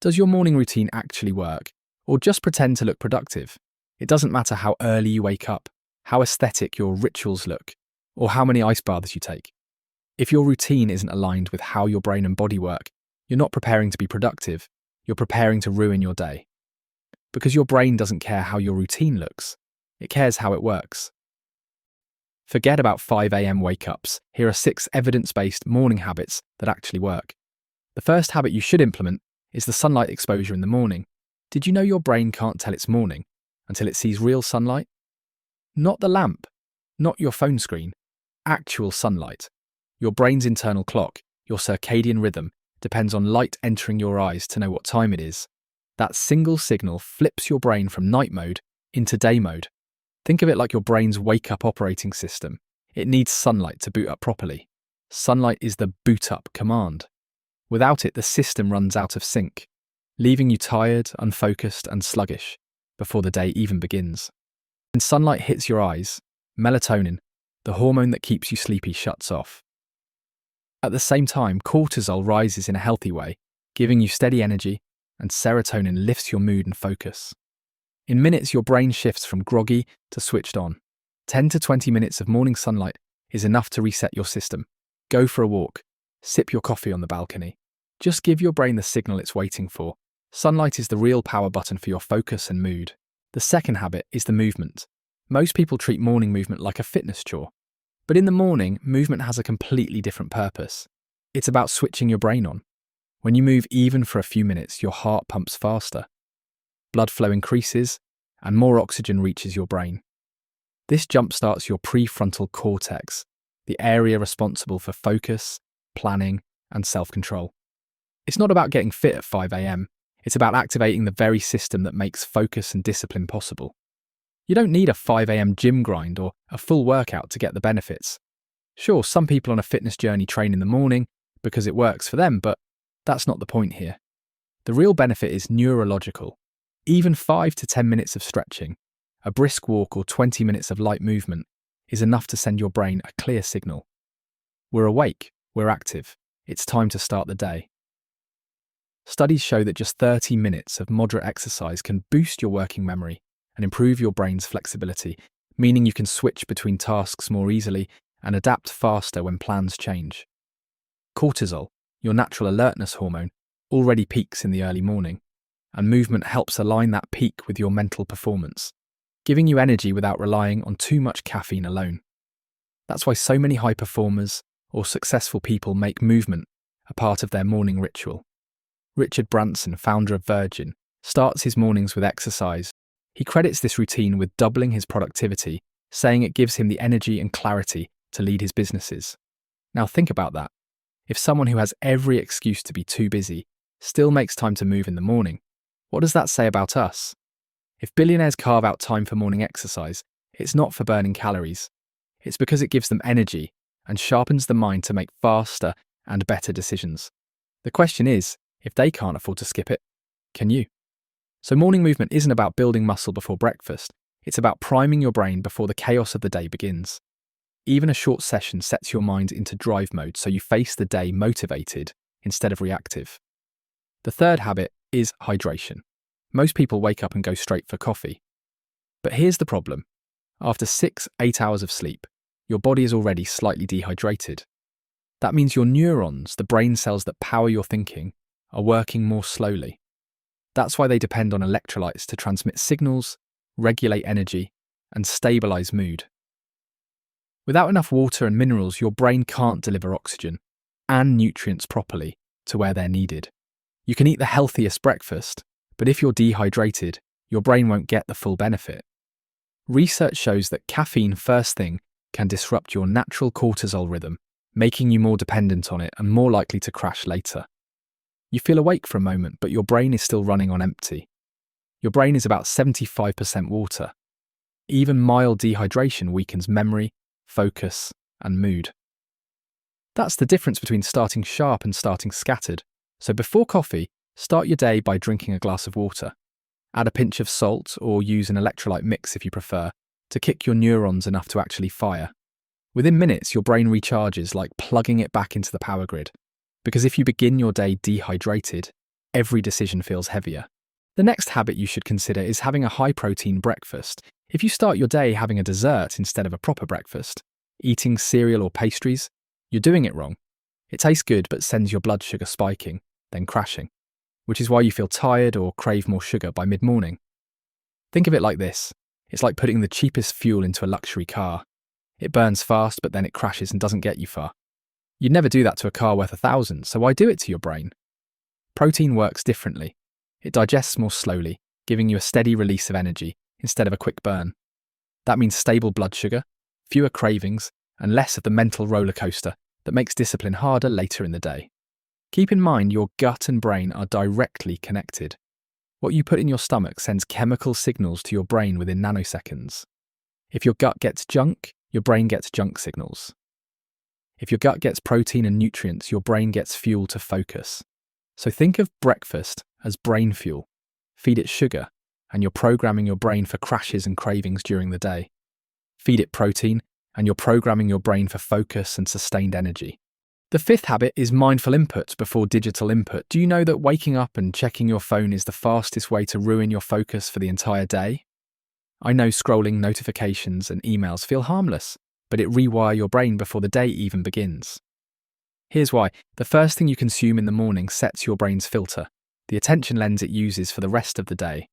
Does your morning routine actually work, or just pretend to look productive? It doesn't matter how early you wake up, how aesthetic your rituals look, or how many ice baths you take. If your routine isn't aligned with how your brain and body work, you're not preparing to be productive, you're preparing to ruin your day. Because your brain doesn't care how your routine looks, it cares how it works. Forget about 5 a.m. wake-ups. Here are 6 evidence-based morning habits that actually work. The first habit you should implement is the sunlight exposure in the morning. Did you know your brain can't tell it's morning until it sees real sunlight? Not the lamp, not your phone screen, actual sunlight. Your brain's internal clock, your circadian rhythm, depends on light entering your eyes to know what time it is. That single signal flips your brain from night mode into day mode. Think of it like your brain's wake-up operating system. It needs sunlight to boot up properly. Sunlight is the boot up command. Without it, the system runs out of sync, leaving you tired, unfocused, and sluggish before the day even begins. When sunlight hits your eyes, melatonin, the hormone that keeps you sleepy, shuts off. At the same time, cortisol rises in a healthy way, giving you steady energy, and serotonin lifts your mood and focus. In minutes, your brain shifts from groggy to switched on. 10 to 20 minutes of morning sunlight is enough to reset your system. Go for a walk. Sip your coffee on the balcony. Just give your brain the signal it's waiting for. Sunlight is the real power button for your focus and mood. The second habit is the movement. Most people treat morning movement like a fitness chore. But in the morning, movement has a completely different purpose. It's about switching your brain on. When you move even for a few minutes, your heart pumps faster. Blood flow increases, and more oxygen reaches your brain. This jumpstarts your prefrontal cortex, the area responsible for focus, planning, and self-control. It's not about getting fit at 5 a.m. It's about activating the very system that makes focus and discipline possible. You don't need a 5 a.m. gym grind or a full workout to get the benefits. Sure, some people on a fitness journey train in the morning because it works for them, but that's not the point here. The real benefit is neurological. Even 5 to 10 minutes of stretching, a brisk walk or 20 minutes of light movement is enough to send your brain a clear signal. We're awake, we're active, it's time to start the day. Studies show that just 30 minutes of moderate exercise can boost your working memory and improve your brain's flexibility, meaning you can switch between tasks more easily and adapt faster when plans change. Cortisol, your natural alertness hormone, already peaks in the early morning, and movement helps align that peak with your mental performance, giving you energy without relying on too much caffeine alone. That's why so many high performers or successful people make movement a part of their morning ritual. Richard Branson, founder of Virgin, starts his mornings with exercise. He credits this routine with doubling his productivity, saying it gives him the energy and clarity to lead his businesses. Now think about that. If someone who has every excuse to be too busy still makes time to move in the morning, what does that say about us? If billionaires carve out time for morning exercise, it's not for burning calories. It's because it gives them energy and sharpens the mind to make faster and better decisions. The question is, if they can't afford to skip it, can you? So morning movement isn't about building muscle before breakfast. It's about priming your brain before the chaos of the day begins. Even a short session sets your mind into drive mode so you face the day motivated instead of reactive. The third habit is hydration. Most people wake up and go straight for coffee. But here's the problem. After 6-8 hours of sleep, your body is already slightly dehydrated. That means your neurons, the brain cells that power your thinking, are working more slowly. That's why they depend on electrolytes to transmit signals, regulate energy, and stabilize mood. Without enough water and minerals, your brain can't deliver oxygen and nutrients properly to where they're needed. You can eat the healthiest breakfast, but if you're dehydrated, your brain won't get the full benefit. Research shows that caffeine first thing can disrupt your natural cortisol rhythm, making you more dependent on it and more likely to crash later. You feel awake for a moment, but your brain is still running on empty. Your brain is about 75% water. Even mild dehydration weakens memory, focus, and mood. That's the difference between starting sharp and starting scattered. So before coffee, start your day by drinking a glass of water. Add a pinch of salt or use an electrolyte mix if you prefer, to kick your neurons enough to actually fire. Within minutes, your brain recharges like plugging it back into the power grid. Because if you begin your day dehydrated, every decision feels heavier. The next habit you should consider is having a high-protein breakfast. If you start your day having a dessert instead of a proper breakfast, eating cereal or pastries, you're doing it wrong. It tastes good but sends your blood sugar spiking, then crashing, which is why you feel tired or crave more sugar by mid-morning. Think of it like this. It's like putting the cheapest fuel into a luxury car. It burns fast, but then it crashes and doesn't get you far. You'd never do that to a car worth $1,000, so why do it to your brain? Protein works differently. It digests more slowly, giving you a steady release of energy instead of a quick burn. That means stable blood sugar, fewer cravings, and less of the mental roller coaster that makes discipline harder later in the day. Keep in mind your gut and brain are directly connected. What you put in your stomach sends chemical signals to your brain within nanoseconds. If your gut gets junk, your brain gets junk signals. If your gut gets protein and nutrients, your brain gets fuel to focus. So think of breakfast as brain fuel. Feed it sugar, and you're programming your brain for crashes and cravings during the day. Feed it protein, and you're programming your brain for focus and sustained energy. The fifth habit is mindful input before digital input. Do you know that waking up and checking your phone is the fastest way to ruin your focus for the entire day? I know scrolling notifications and emails feel harmless, but it rewires your brain before the day even begins. Here's why. The first thing you consume in the morning sets your brain's filter, the attention lens it uses for the rest of the day.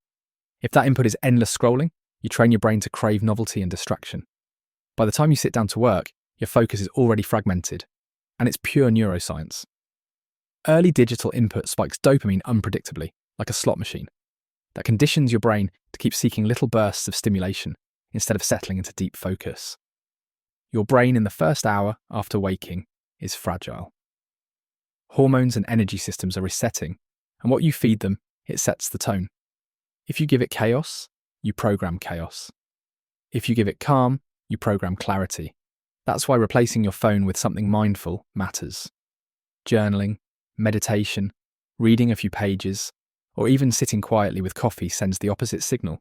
If that input is endless scrolling, you train your brain to crave novelty and distraction. By the time you sit down to work, your focus is already fragmented, and it's pure neuroscience. Early digital input spikes dopamine unpredictably, like a slot machine. That conditions your brain to keep seeking little bursts of stimulation instead of settling into deep focus. Your brain in the first hour after waking is fragile. Hormones and energy systems are resetting, and what you feed them, it sets the tone. If you give it chaos, you program chaos. If you give it calm, you program clarity. That's why replacing your phone with something mindful matters. Journaling, meditation, reading a few pages, or even sitting quietly with coffee sends the opposite signal.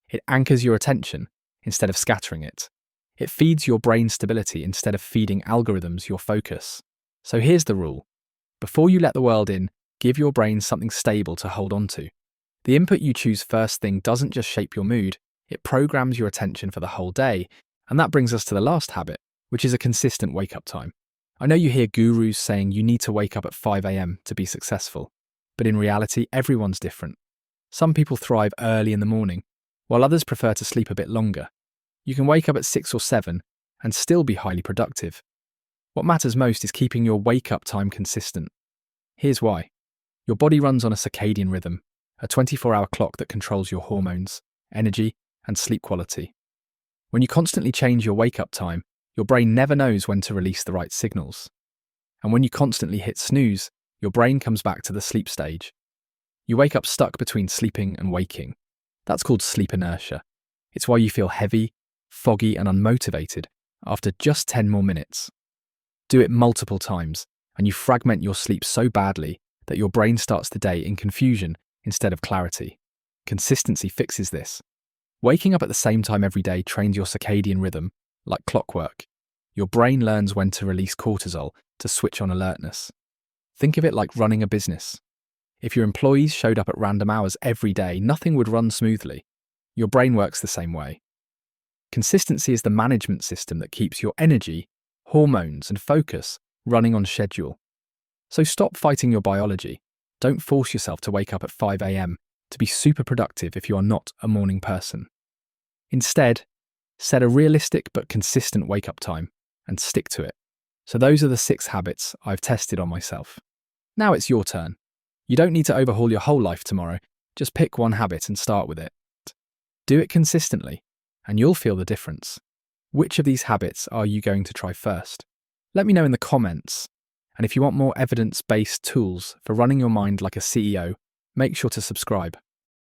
It anchors your attention instead of scattering it. It feeds your brain stability instead of feeding algorithms your focus. So here's the rule. Before you let the world in, give your brain something stable to hold on to. The input you choose first thing doesn't just shape your mood, it programs your attention for the whole day. And that brings us to the last habit, which is a consistent wake-up time. I know you hear gurus saying you need to wake up at 5 a.m. to be successful, but in reality, everyone's different. Some people thrive early in the morning, while others prefer to sleep a bit longer. You can wake up at 6 or 7 and still be highly productive. What matters most is keeping your wake-up time consistent. Here's why. Your body runs on a circadian rhythm, a 24-hour clock that controls your hormones, energy, and sleep quality. When you constantly change your wake-up time, your brain never knows when to release the right signals. And when you constantly hit snooze, your brain comes back to the sleep stage. You wake up stuck between sleeping and waking. That's called sleep inertia. It's why you feel heavy, foggy, and unmotivated after just 10 more minutes. Do it multiple times, and you fragment your sleep so badly that your brain starts the day in confusion instead of clarity. Consistency fixes this. Waking up at the same time every day trains your circadian rhythm, like clockwork. Your brain learns when to release cortisol to switch on alertness. Think of it like running a business. If your employees showed up at random hours every day, nothing would run smoothly. Your brain works the same way. Consistency is the management system that keeps your energy, hormones, and focus running on schedule. So stop fighting your biology. Don't force yourself to wake up at 5 a.m. to be super productive if you are not a morning person. Instead, set a realistic but consistent wake-up time and stick to it. So those are the 6 habits I've tested on myself. Now it's your turn. You don't need to overhaul your whole life tomorrow. Just pick one habit and start with it. Do it consistently, and you'll feel the difference. Which of these habits are you going to try first? Let me know in the comments. And if you want more evidence-based tools for running your mind like a CEO, make sure to subscribe.